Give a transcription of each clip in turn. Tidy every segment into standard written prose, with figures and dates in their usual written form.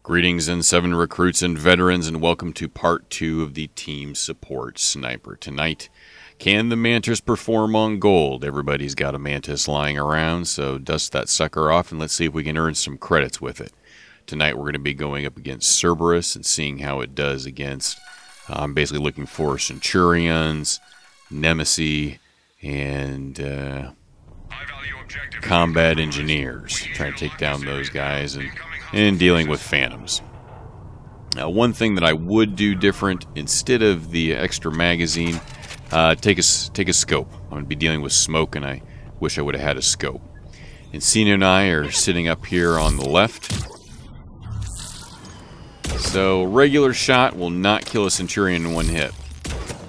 Greetings N7 recruits and veterans, and welcome to part 2 of the Team Support Sniper. Tonight, can the Mantis perform on gold? Everybody's got a Mantis lying around, so dust that sucker off and let's see if we can earn some credits with it. Tonight we're going to be going up against Cerberus and seeing how it does against, I'm basically looking for Centurions, Nemesis, and combat engineers. Trying to take down those guys and dealing with phantoms. Now, one thing that I would do different, instead of the extra magazine, take a scope. I'm going to be dealing with smoke, and I wish I would have had a scope. Encino and I are sitting up here on the left. So, regular shot will not kill a Centurion in one hit,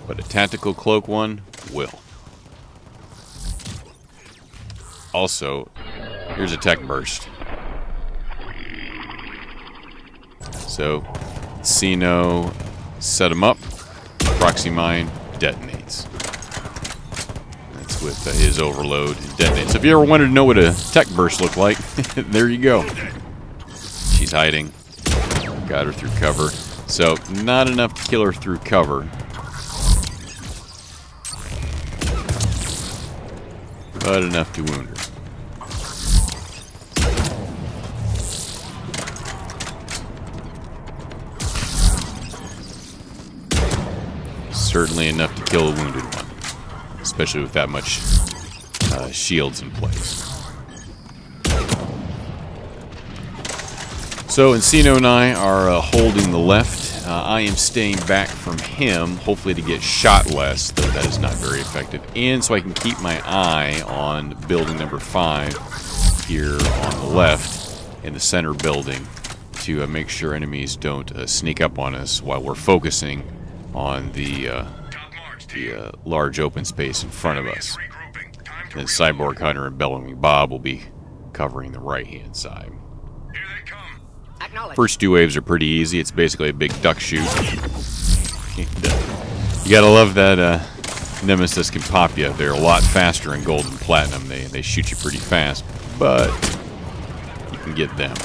but a tactical cloak one will. Also, here's a tech burst. So, Encino, set him up, Proxy mine detonates. That's with his overload detonates. So if you ever wanted to know what a tech burst looked like, there you go. She's hiding. Got her through cover. So, not enough to kill her through cover. But enough to wound her. Certainly enough to kill a wounded one, especially with that much shields in place. So Encino and I are holding the left. I am staying back from him, hopefully to get shot less, though that is not very effective, and so I can keep my eye on building number 5 here on the left in the center building to make sure enemies don't sneak up on us while we're focusing on the large open space in front of us. Then Cyborg Hunter and Bellowing Bob will be covering the right-hand side. First 2 waves are pretty easy. It's basically a big duck shoot. You gotta love that Nemesis can pop you. They're a lot faster in gold and platinum. They shoot you pretty fast, but you can get them.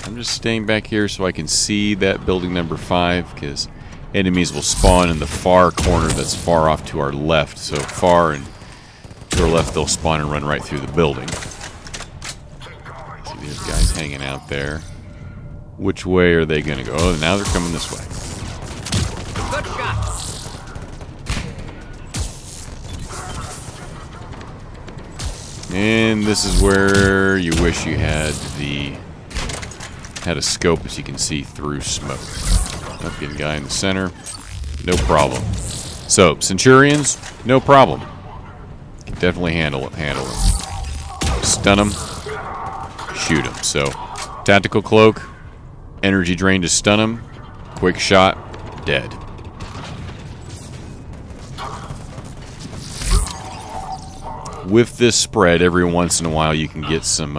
I'm just staying back here so I can see that building number 5, because enemies will spawn in the far corner that's far off to our left. So far and to our left, they'll spawn and run right through the building. See these guys hanging out there. Which way are they going to go? Oh, now they're coming this way. Good shot. And this is where you wish you had a scope, as you can see through smoke. Getting guy in the center, no problem. So Centurions, no problem. Can definitely handle them. Stun them, shoot them. So tactical cloak, energy drain to stun them, quick shot, dead. With this spread, every once in a while you can get some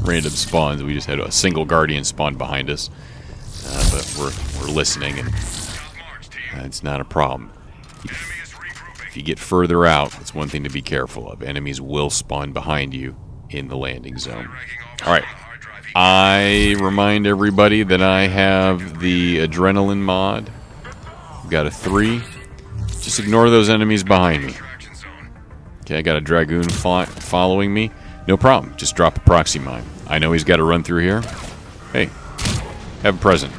random spawns. We just had a single Guardian spawn behind us, but we're listening, and it's not a problem. If you get further out, it's one thing to be careful of. Enemies will spawn behind you in the landing zone. Alright, I remind everybody that I have the Adrenaline mod. I've got a 3. Just ignore those enemies behind me. Okay, I got a Dragoon following me. No problem. Just drop a Proxy mine. I know he's got to run through here. Hey, have a present.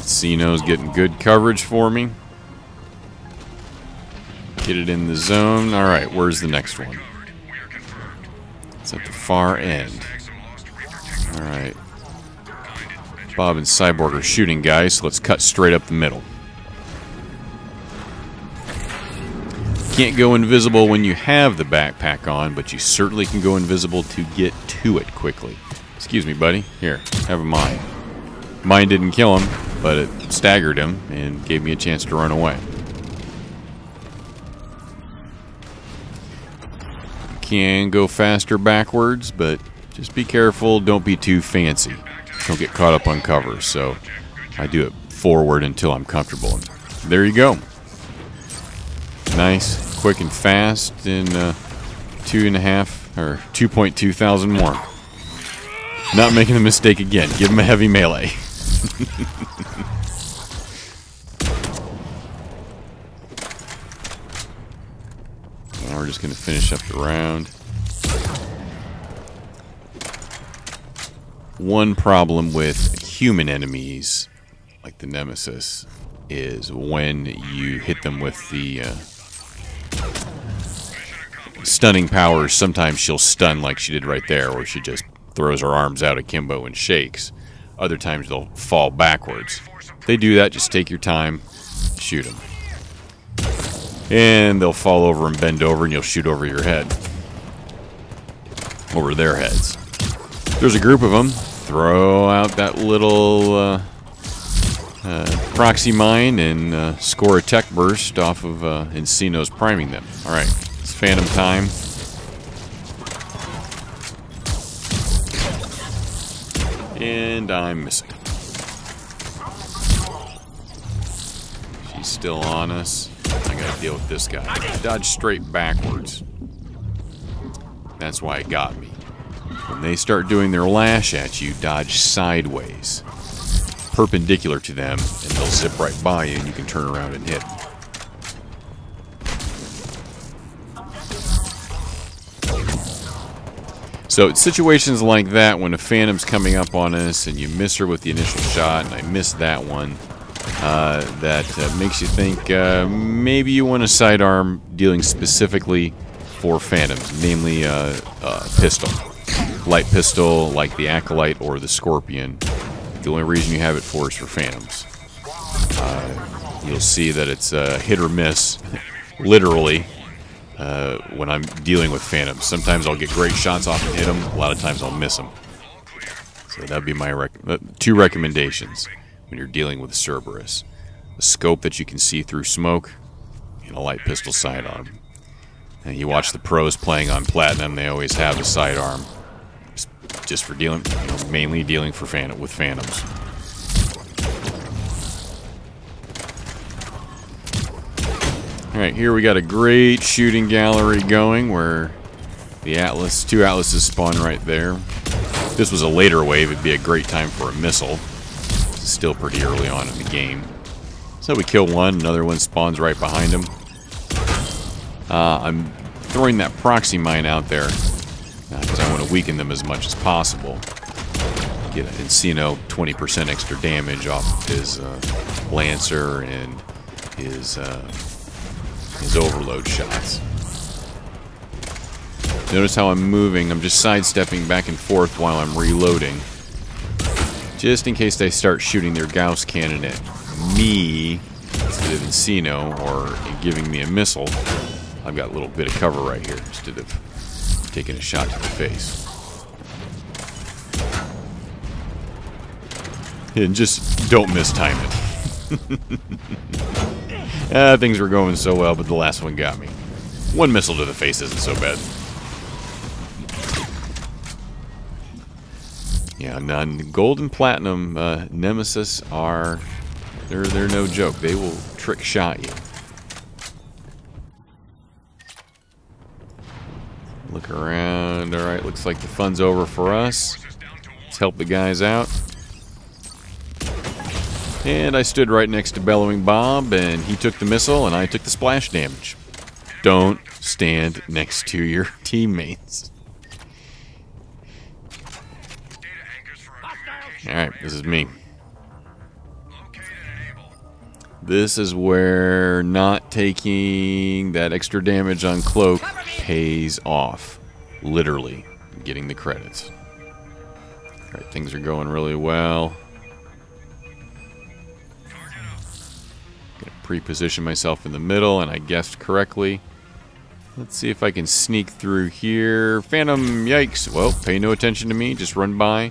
Encino's getting good coverage for me. Get it in the zone. Alright, where's the next one? It's at the far end. Alright. Bob and Cyborg are shooting guys, so let's cut straight up the middle. Can't go invisible when you have the backpack on, but you certainly can go invisible to get to it quickly. Excuse me, buddy. Here, have a mine. Mine didn't kill him, but it staggered him and gave me a chance to run away. You can go faster backwards, but just be careful. Don't be too fancy. Don't get caught up on cover. So I do it forward until I'm comfortable. There you go. Nice, quick and fast in 2.5 or 2.2 thousand more. Not making the mistake again. Give him a heavy melee. Now we're just going to finish up the round. One problem with human enemies, like the Nemesis, is when you hit them with the stunning powers. Sometimes she'll stun like she did right there, where she just throws her arms out akimbo and shakes. Other times they'll fall backwards. If they do that, just take your time, shoot them. And they'll fall over and bend over, and you'll shoot over your head. Over their heads. There's a group of them. Throw out that little proxy mine and score a tech burst off of Encino's priming them. Alright, it's Phantom time. And I'm missing. She's still on us. I gotta deal with this guy. Dodge straight backwards. That's why it got me. When they start doing their lash at you, dodge sideways, perpendicular to them, and they'll zip right by you, and you can turn around and hit. So it's situations like that when a Phantom's coming up on us and you miss her with the initial shot, and I missed that one, that makes you think maybe you want a sidearm dealing specifically for Phantoms, namely pistol. Light pistol like the Acolyte or the Scorpion. The only reason you have it for is for Phantoms. You'll see that it's hit or miss, literally, when I'm dealing with Phantoms. Sometimes I'll get great shots off and hit them. A lot of times I'll miss them. So that'd be my two recommendations when you're dealing with Cerberus. A scope that you can see through smoke, and a light pistol sidearm. And you watch the pros playing on Platinum, they always have a sidearm. Just for dealing, mainly dealing with Phantoms. Alright, here we got a great shooting gallery going where the two Atlases spawn right there. If this was a later wave, it'd be a great time for a missile. It's still pretty early on in the game. So we kill one, another one spawns right behind him. I'm throwing that proxy mine out there because I want to weaken them as much as possible. Get an Encino 20% extra damage off of his Lancer and his overload shots. Notice how I'm moving. I'm just sidestepping back and forth while I'm reloading. Just in case they start shooting their Gauss cannon at me instead of Encino or giving me a missile. I've got a little bit of cover right here instead of taking a shot to the face. And just don't mistime it. Things were going so well, but the last one got me. One missile to the face isn't so bad. Yeah, Gold and Platinum Nemesis are... They're no joke. They will trick shot you. Look around. Alright, looks like the fun's over for us. Let's help the guys out. And I stood right next to Bellowing Bob, and he took the missile, and I took the splash damage. Don't stand next to your teammates. Alright, this is me. This is where not taking that extra damage on Cloak pays off. Literally, getting the credits. Alright, things are going really well. Gonna pre-position myself in the middle, and I guessed correctly. Let's see if I can sneak through here. Phantom, yikes. Well, pay no attention to me, just run by.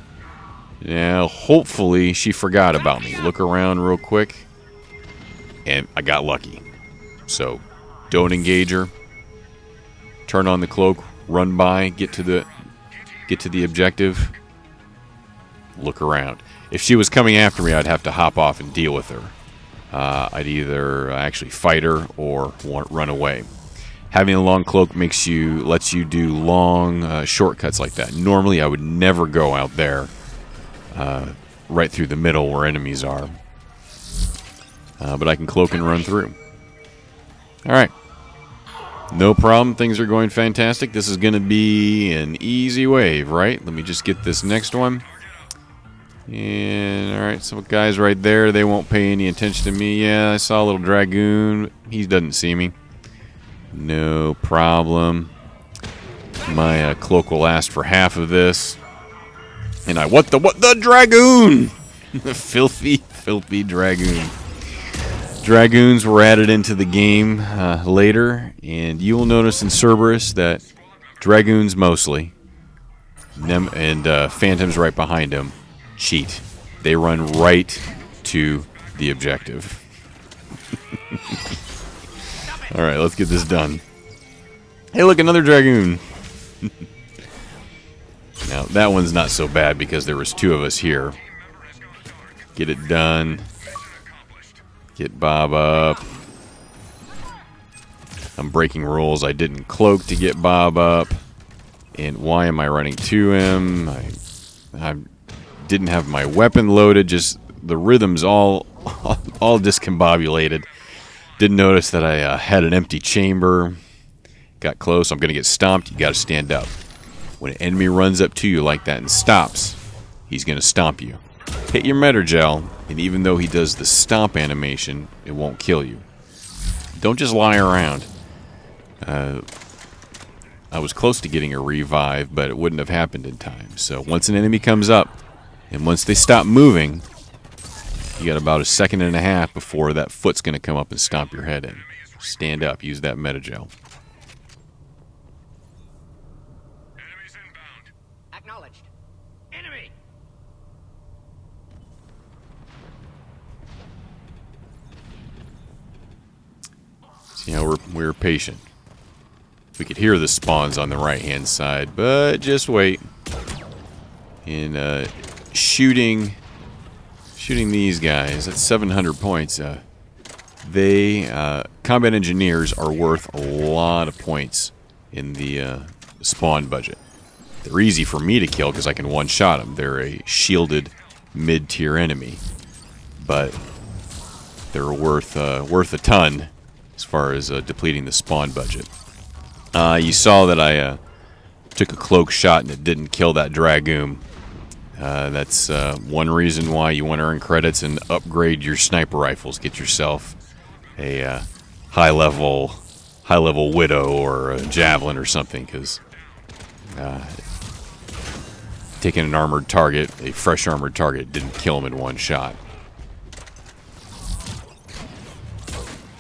Now, hopefully she forgot about me. Look around real quick. And I got lucky. So, don't engage her. Turn on the cloak, run by, get to the objective. Look around. If she was coming after me, I'd have to hop off and deal with her. I'd either actually fight her or run away. Having a long cloak lets you do long shortcuts like that. Normally, I would never go out there right through the middle where enemies are. But I can cloak and run through. Alright. No problem. Things are going fantastic. This is going to be an easy wave, right? Let me just get this next one. And, alright, some guys right there, they won't pay any attention to me. Yeah, I saw a little Dragoon. He doesn't see me. No problem. My cloak will last for half of this. And what the Dragoon! The filthy Dragoon. Dragoons were added into the game later, and you will notice in Cerberus that Dragoons mostly, and Phantoms right behind them, cheat. They run right to the objective. Alright, let's get this done. Hey, look, another Dragoon! Now, that one's not so bad because there was two of us here. Get it done. Get Bob up. I'm breaking rules. I didn't cloak to get Bob up. And why am I running to him? I didn't have my weapon loaded. Just the rhythms all discombobulated. Didn't notice that I had an empty chamber. Got close. I'm going to get stomped. You got to stand up. When an enemy runs up to you like that and stops, he's going to stomp you. Hit your Metagel, and even though he does the stomp animation, it won't kill you. Don't just lie around. I was close to getting a revive, but it wouldn't have happened in time. So once an enemy comes up, and once they stop moving, you got about a second and a half before that foot's going to come up and stomp your head in. Stand up. Use that Metagel. Enemies inbound. Acknowledged. Enemy. See how we're patient. We could hear the spawns on the right-hand side, but just wait. And shooting these guys, that's 700 points. Combat engineers are worth a lot of points in the spawn budget. They're easy for me to kill because I can one-shot them. They're a shielded mid-tier enemy, but they're worth a ton as far as depleting the spawn budget. You saw that I took a cloak shot and it didn't kill that Dragoon. That's one reason why you want to earn credits and upgrade your sniper rifles. Get yourself a high-level Widow or a Javelin or something, because taking an armored target, a fresh armored target, didn't kill him in one shot.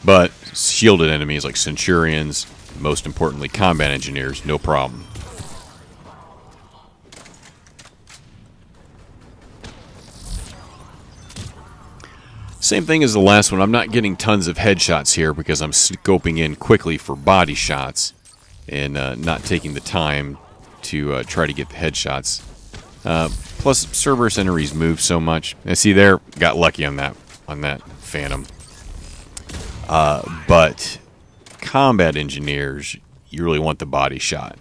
But shielded enemies like Centurions, most importantly combat engineers, no problem. Same thing as the last one. I'm not getting tons of headshots here because I'm scoping in quickly for body shots and not taking the time to try to get the headshots. Plus, Cerberus enemies move so much. And see there, got lucky on that Phantom. But combat engineers, you really want the body shot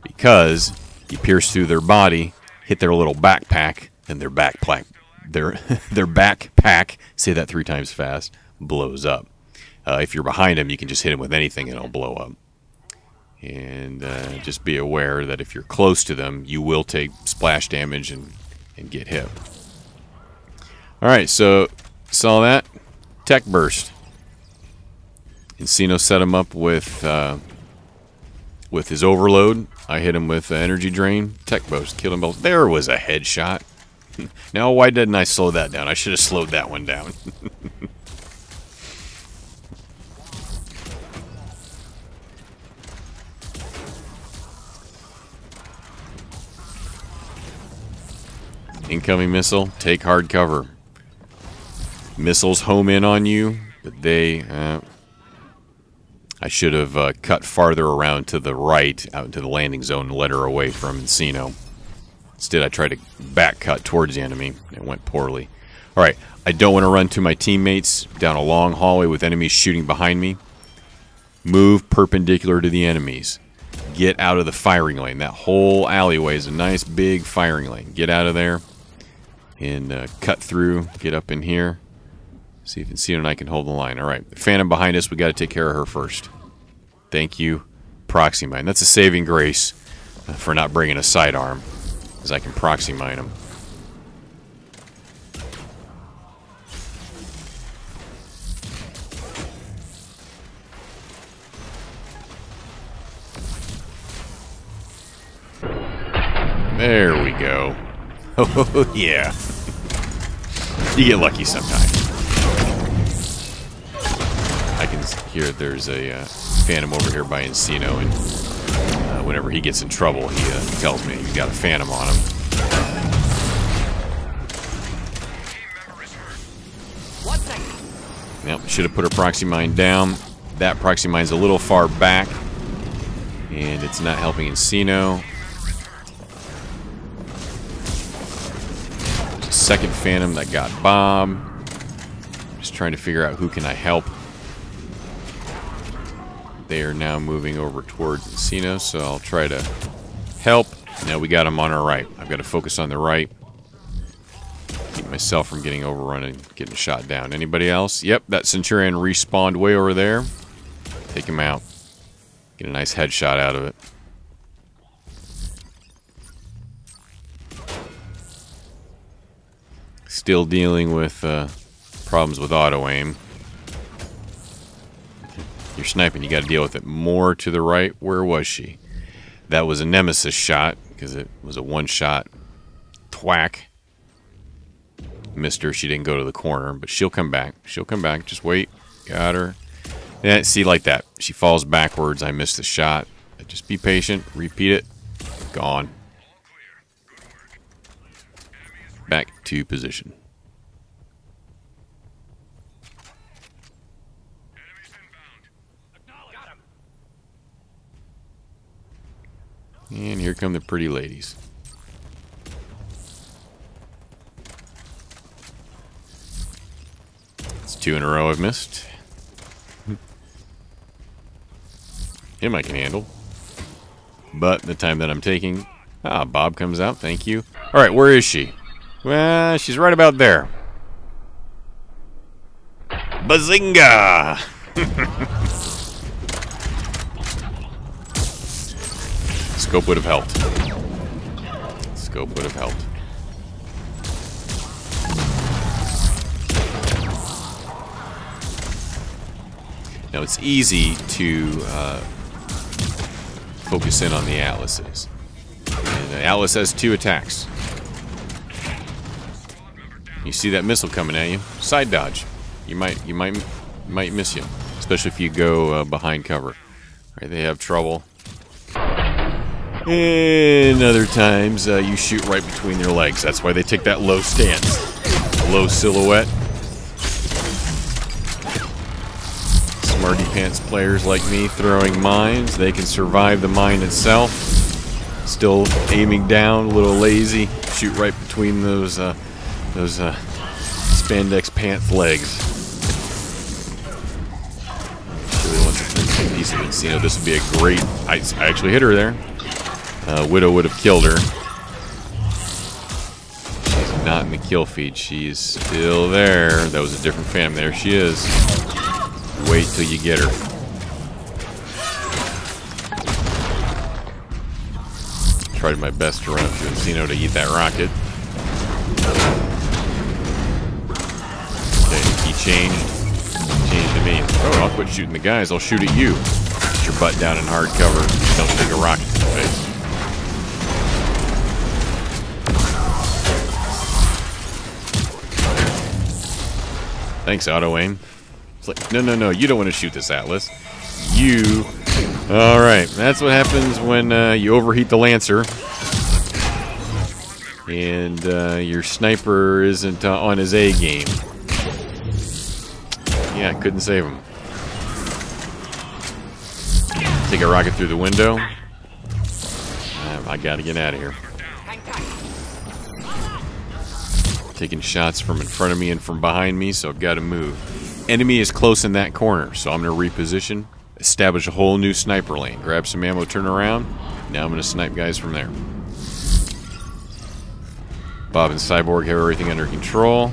because you pierce through their body, hit their little backpack, and their backpack, say that 3 times fast, blows up. If you're behind them, you can just hit them with anything and it'll blow up. And just be aware that if you're close to them, you will take splash damage and get hit. Alright, so saw that. Tech Burst. Encino set him up with his Overload. I hit him with Energy Drain. Tech Burst. Killed them both. There was a headshot. Now, why didn't I slow that down? I should have slowed that one down. Incoming missile. Take hard cover. Missiles home in on you, but they... I should have cut farther around to the right, out into the landing zone, and let her away from Encino. Instead, I tried to back cut towards the enemy. It went poorly. Alright, I don't want to run to my teammates down a long hallway with enemies shooting behind me. Move perpendicular to the enemies. Get out of the firing lane. That whole alleyway is a nice big firing lane. Get out of there and cut through. Get up in here. See if Encino and I can hold the line. Alright, Phantom behind us. We got to take care of her first. Thank you, Proxy Mine. That's a saving grace for not bringing a sidearm, because I can Proxy Mine them. There we go. Oh, yeah. You get lucky sometimes. I can hear there's a Phantom over here by Encino, and whenever he gets in trouble, he tells me he's got a Phantom on him. Yep, should have put her Proxy Mine down. That Proxy Mine's a little far back, and it's not helping Encino. Second Phantom that got Bob. Just trying to figure out who can I help. They are now moving over towards Encino, so I'll try to help. Now we got him on our right. I've got to focus on the right. Keep myself from getting overrun and getting shot down. Anybody else? Yep, that Centurion respawned way over there. Take him out. Get a nice headshot out of it. Still dealing with problems with auto-aim. You're sniping, you got to deal with it. More to the right. Where was she? That was a Nemesis shot, because it was a one-shot thwack. Missed her. She didn't go to the corner, but she'll come back. She'll come back. Just wait. Got her. Yeah, see, like that. She falls backwards. I missed the shot. Just be patient. Repeat it. Gone. Back to position. And here come the pretty ladies. It's 2 in a row I've missed. Him I can handle. But the time that I'm taking... Ah, Bob comes out. Thank you. Alright, where is she? Well, she's right about there. Bazinga! Scope would have helped. Scope would have helped. Now it's easy to focus in on the Atlases. And the Atlas has 2 attacks. You see that missile coming at you, side dodge. You might miss you, especially if you go behind cover. All right, they have trouble. And other times you shoot right between their legs. That's why they take that low stance, low silhouette. Smarty pants players like me throwing mines, they can survive the mine itself. Still aiming down, a little lazy. Shoot right between those spandex pants legs. Really wants to bring some piece of Encino. This would be a great... I actually hit her there. Widow would have killed her. She's not in the kill feed. She's still there. That was a different Phantom. There she is. Wait till you get her. Tried my best to run up to Encino to eat that rocket. Okay, he changed to me. Oh, I'll quit shooting the guys. I'll shoot at you. Get your butt down in hard cover. Don't take a rocket to the face. Thanks, auto-aim. It's like, no, you don't want to shoot this Atlas. You... Alright, that's what happens when you overheat the Lancer. And your sniper isn't on his A game. Yeah, couldn't save him. Take a rocket through the window. I gotta get out of here. Taking shots from in front of me and from behind me, so I've got to move. Enemy is close in that corner, so I'm going to reposition, establish a whole new sniper lane, grab some ammo, turn around. Now I'm going to snipe guys from there. Bob and Cyborg have everything under control.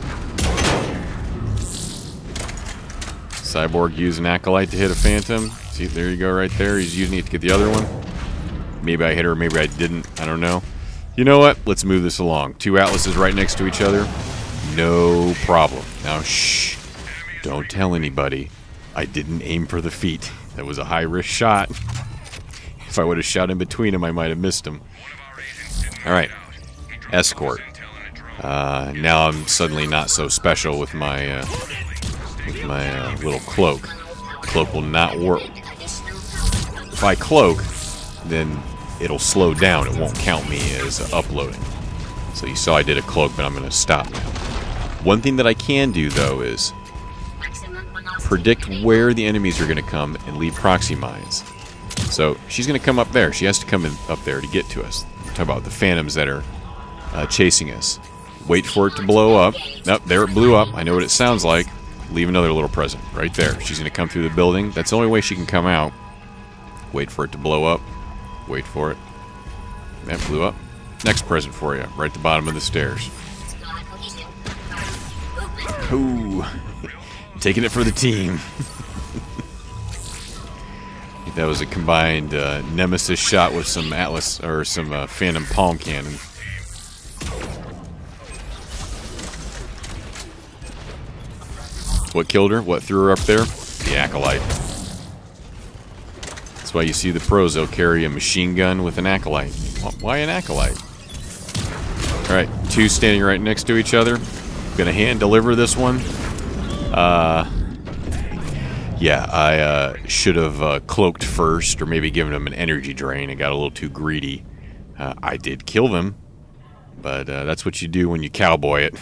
Cyborg used an Acolyte to hit a Phantom. See, there you go right there. He's using it to get the other one. Maybe I hit her, maybe I didn't. I don't know. You know what? Let's move this along. Two Atlases right next to each other. No problem. Now, shh. Don't tell anybody. I didn't aim for the feet. That was a high-risk shot. If I would have shot in between them, I might have missed him. Alright. Escort. Now I'm suddenly not so special with my little cloak. Cloak will not work. If I cloak, then it'll slow down. It won't count me as uploading. So you saw I did a cloak, but I'm going to stop now. One thing that I can do, though, is predict where the enemies are going to come and leave proxy mines. So she's going to come up there. She has to come up there to get to us. We're talking about the phantoms that are chasing us. Wait for it to blow up. Nope, there it blew up. I know what it sounds like. Leave another little present right there. She's going to come through the building. That's the only way she can come out. Wait for it to blow up. Wait for it. That blew up. Next present for you, right at the bottom of the stairs. Ooh. Taking it for the team. That was a combined Nemesis shot with some Atlas, or some Phantom Palm Cannon. What killed her? What threw her up there? The Acolyte. That's why you see the pros, they'll carry a machine gun with an Acolyte. Why an Acolyte? Alright, two standing right next to each other. Gonna hand deliver this one. Yeah, I should have cloaked first, or maybe given them an energy drain. I got a little too greedy. I did kill them, but that's what you do when you cowboy it.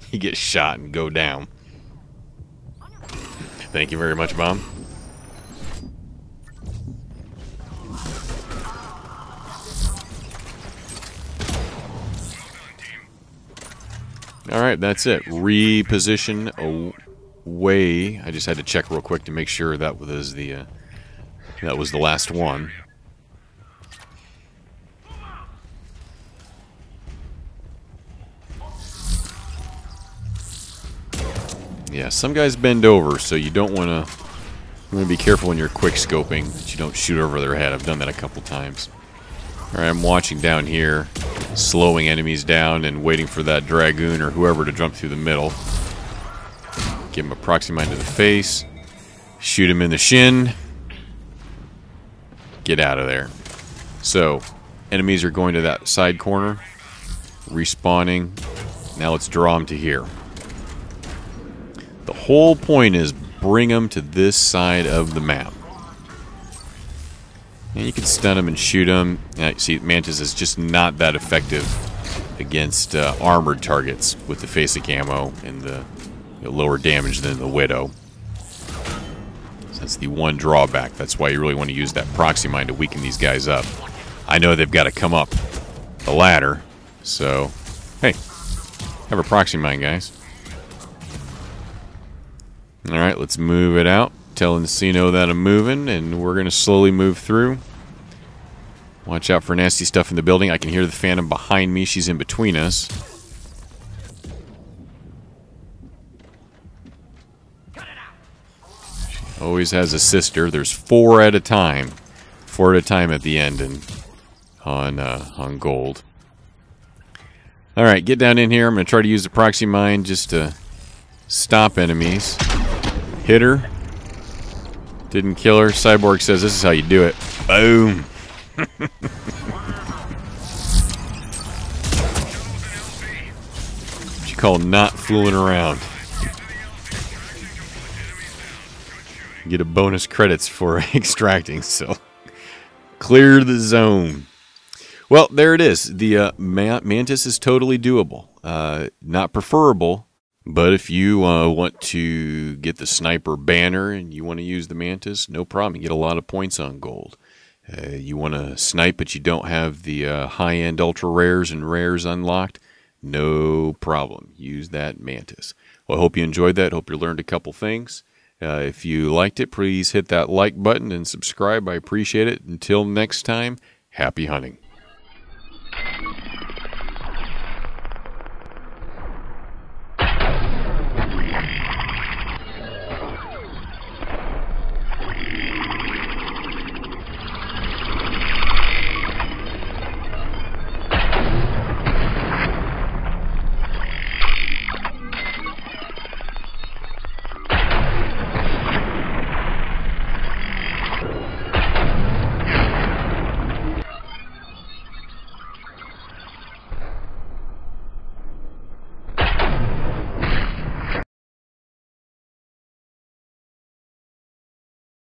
You get shot and go down. Thank you very much, Bomb. Alright, that's it. Reposition away. I just had to check real quick to make sure that was the last one. Yeah, some guys bend over, so you don't want to be careful when you're quick scoping that you don't shoot over their head. I've done that a couple times. Alright, I'm watching down here, slowing enemies down and waiting for that Dragoon or whoever to jump through the middle. Give him a proxy mine to the face. Shoot him in the shin. Get out of there. So, enemies are going to that side corner. Respawning. Now let's draw them to here. The whole point is bring them to this side of the map. And you can stun them and shoot them. See, Mantis is just not that effective against armored targets with the basic ammo and the lower damage than the Widow. So that's the one drawback. That's why you really want to use that proxy mine to weaken these guys up. I know they've got to come up the ladder, so hey, have a proxy mine, guys. Alright, let's move it out. Tell Encino that I'm moving, and we're going to slowly move through. Watch out for nasty stuff in the building. I can hear the Phantom behind me. She's in between us. She always has a sister. There's 4 at a time. 4 at a time at the end and on gold. Alright, get down in here. I'm going to try to use the proxy mine just to stop enemies. Hit her. Didn't kill her. Cyborg says this is how you do it. Boom. What you call not fooling around. Get a bonus credits for extracting, so clear the zone. Well, there it is. The Mantis is totally doable. Not preferable. But if you want to get the sniper banner and you want to use the Mantis, no problem. You get a lot of points on gold. You want to snipe but you don't have the high-end ultra rares and rares unlocked, no problem. Use that Mantis. Well, I hope you enjoyed that. Hope you learned a couple things. If you liked it, please hit that like button and subscribe. I appreciate it. Until next time, happy hunting.